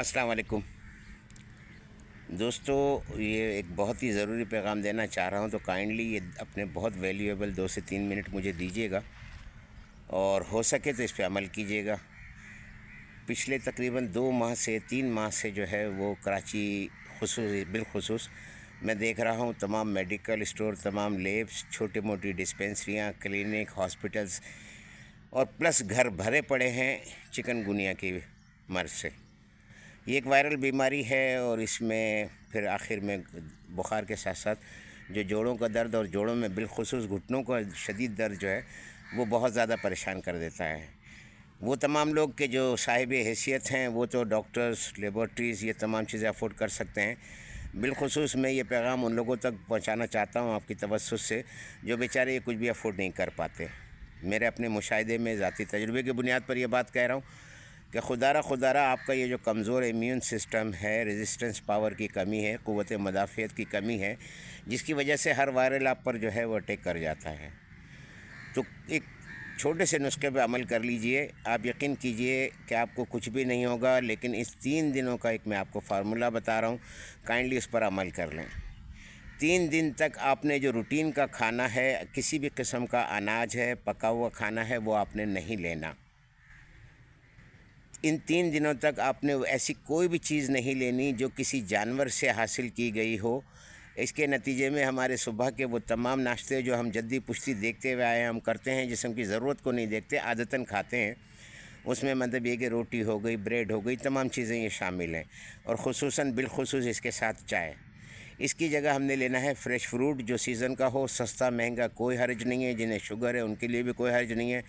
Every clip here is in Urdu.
السلام علیکم دوستو، یہ ایک بہت ہی ضروری پیغام دینا چاہ رہا ہوں، تو کائنڈلی یہ اپنے بہت ویلیویبل 2 سے 3 منٹ مجھے دیجیے گا اور ہو سکے تو اس پہ عمل کیجیے گا۔ پچھلے تقریباً 2 ماہ سے 3 ماہ سے جو ہے وہ کراچی بالخصوص میں دیکھ رہا ہوں تمام میڈیکل اسٹور، تمام لیبس، چھوٹی موٹی ڈسپینسریاں، کلینک، ہاسپٹلز اور پلس گھر بھرے پڑے ہیں چکن گنیا کی مرض سے۔ یہ ایک وائرل بیماری ہے اور اس میں پھر آخر میں بخار کے ساتھ ساتھ جو جوڑوں کا درد اور جوڑوں میں بالخصوص گھٹنوں کا شدید درد جو ہے وہ بہت زیادہ پریشان کر دیتا ہے۔ وہ تمام لوگ کہ جو صاحب حیثیت ہیں وہ تو ڈاکٹرز، لیبارٹریز یہ تمام چیزیں افورڈ کر سکتے ہیں۔ بالخصوص میں یہ پیغام ان لوگوں تک پہنچانا چاہتا ہوں آپ کی توسط سے جو بیچارے یہ کچھ بھی افورڈ نہیں کر پاتے۔ میرے اپنے مشاہدے میں ذاتی تجربے کی بنیاد پر یہ بات کہہ رہا ہوں کہ خدا را آپ کا یہ جو کمزور امیون سسٹم ہے، ریزسٹنس پاور کی کمی ہے، قوت مدافعت کی کمی ہے، جس کی وجہ سے ہر وائرل آپ پر جو ہے وہ اٹیک کر جاتا ہے۔ تو ایک چھوٹے سے نسخے پہ عمل کر لیجئے، آپ یقین کیجئے کہ آپ کو کچھ بھی نہیں ہوگا، لیکن اس 3 دنوں کا ایک میں آپ کو فارمولہ بتا رہا ہوں، کائنڈلی اس پر عمل کر لیں۔ 3 دن تک آپ نے جو روٹین کا کھانا ہے، کسی بھی قسم کا اناج ہے، پکا ہوا کھانا ہے، وہ آپ نے نہیں لینا۔ ان 3 دنوں تک آپ نے ایسی کوئی بھی چیز نہیں لینی جو کسی جانور سے حاصل کی گئی ہو۔ اس کے نتیجے میں ہمارے صبح کے وہ تمام ناشتے جو ہم جدی پشتی دیکھتے ہوئے آئے ہیں، ہم کرتے ہیں، جسم کی ضرورت کو نہیں دیکھتے، عادتاً کھاتے ہیں۔ اس میں مطلب یہ کہ روٹی ہو گئی، بریڈ ہو گئی، تمام چیزیں یہ شامل ہیں، اور خصوصاً بالخصوص اس کے ساتھ چائے۔ اس کی جگہ ہم نے لینا ہے فریش فروٹ جو سیزن کا ہو، سستا مہنگا کوئی حرج نہیں ہے، جنہیں شوگر ہے ان کے لیے بھی کوئی حرج نہیں ہے۔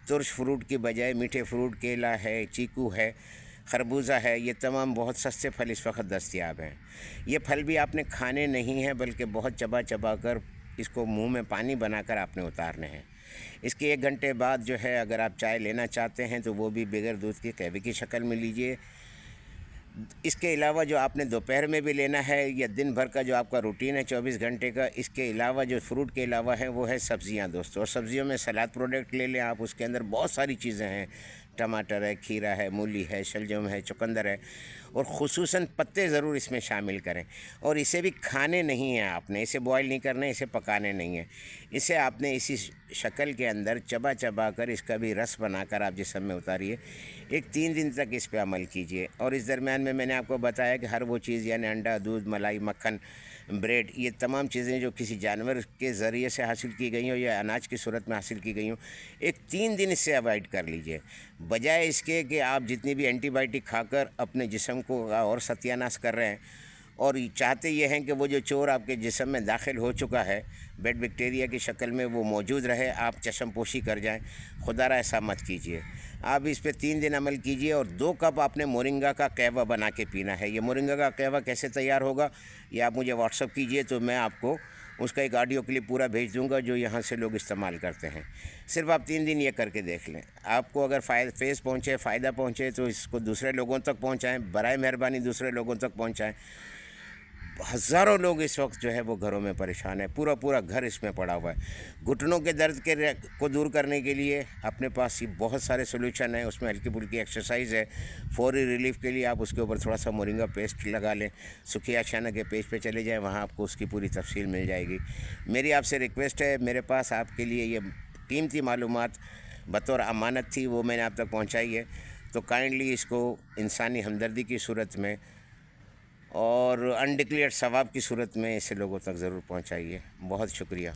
ترش فروٹ کی بجائے میٹھے فروٹ، کیلا ہے، چیکو ہے، خربوزہ ہے، یہ تمام بہت سستے پھل اس وقت دستیاب ہیں۔ یہ پھل بھی آپ نے کھانے نہیں ہیں بلکہ بہت چبا چبا کر اس کو منہ میں پانی بنا کر آپ نے اتارنے ہیں۔ اس کے 1 گھنٹے بعد جو ہے اگر آپ چائے لینا چاہتے ہیں تو وہ بھی بغیر دودھ کی قہوے کی شکل میں لیجئے۔ اس کے علاوہ جو آپ نے دوپہر میں بھی لینا ہے یا دن بھر کا جو آپ کا روٹین ہے 24 گھنٹے کا، اس کے علاوہ جو فروٹ کے علاوہ ہے وہ ہے سبزیاں دوستو، اور سبزیوں میں سلاد پروڈکٹ لے لیں آپ، اس کے اندر بہت ساری چیزیں ہیں، ٹماٹر ہے، کھیرا ہے، مولی ہے، شلجم ہے، چقندر ہے، اور خصوصاً پتے ضرور اس میں شامل کریں۔ اور اسے بھی کھانے نہیں ہیں آپ نے، اسے بوائل نہیں کرنے، اسے پکانے نہیں ہیں، اسے آپ نے اسی شکل کے اندر چبا چبا کر اس کا بھی رس بنا کر آپ جسم میں اتاریے۔ 3 دن تک اس پہ عمل کیجئے، اور اس درمیان میں نے آپ کو بتایا کہ ہر وہ چیز یعنی انڈا، دودھ، ملائی، مکھن، بریڈ، یہ تمام چیزیں جو کسی جانور کے ذریعے سے حاصل کی گئی ہوں یا اناج کی صورت میں حاصل کی گئی ہوں، 3 دن اس سے اوائڈ کر لیجئے، بجائے اس کے کہ آپ جتنی بھی اینٹی بائیوٹک کھا کر اپنے جسم کو اور ستیہ ناش کر رہے ہیں، اور چاہتے یہ ہیں کہ وہ جو چور آپ کے جسم میں داخل ہو چکا ہے بیڈ بیکٹیریا کی شکل میں وہ موجود رہے، آپ چشم پوشی کر جائیں۔ خدا را ایسا مت کیجئے۔ آپ اس پہ 3 دن عمل کیجئے، اور 2 کپ آپ نے مورنگا کا قہوہ بنا کے پینا ہے۔ یہ مورنگا کا قہوہ کیسے تیار ہوگا یہ آپ مجھے واٹس اپ کیجئے تو میں آپ کو اس کا ایک آڈیو کلپ پورا بھیج دوں گا جو یہاں سے لوگ استعمال کرتے ہیں۔ صرف آپ 3 دن یہ کر کے دیکھ لیں، آپ کو اگر فیض پہنچے، فائدہ پہنچے تو اس کو دوسرے لوگوں تک پہنچائیں، برائے مہربانی دوسرے لوگوں تک پہنچائیں۔ ہزاروں لوگ اس وقت جو ہے وہ گھروں میں پریشان ہیں، پورا گھر اس میں پڑا ہوا ہے۔ گھٹنوں کے درد کو دور کرنے کے لیے اپنے پاس یہ بہت سارے سولوشن ہیں، اس میں ہلکی پھلکی ایکسرسائز ہے، فوری ریلیف کے لیے آپ اس کے اوپر تھوڑا سا مورنگا پیسٹ لگا لیں، سکھیا شانہ کے پیج پہ چلے جائیں، وہاں آپ کو اس کی پوری تفصیل مل جائے گی۔ میری آپ سے ریکویسٹ ہے، میرے پاس آپ کے لیے یہ قیمتی معلومات بطور امانت تھی، وہ میں نے آپ تک پہنچائی ہے، تو کائنڈلی اس کو انسانی ہمدردی کی صورت میں اور انڈکلیئرڈ ثواب کی صورت میں اسے لوگوں تک ضرور پہنچائیے۔ بہت شکریہ۔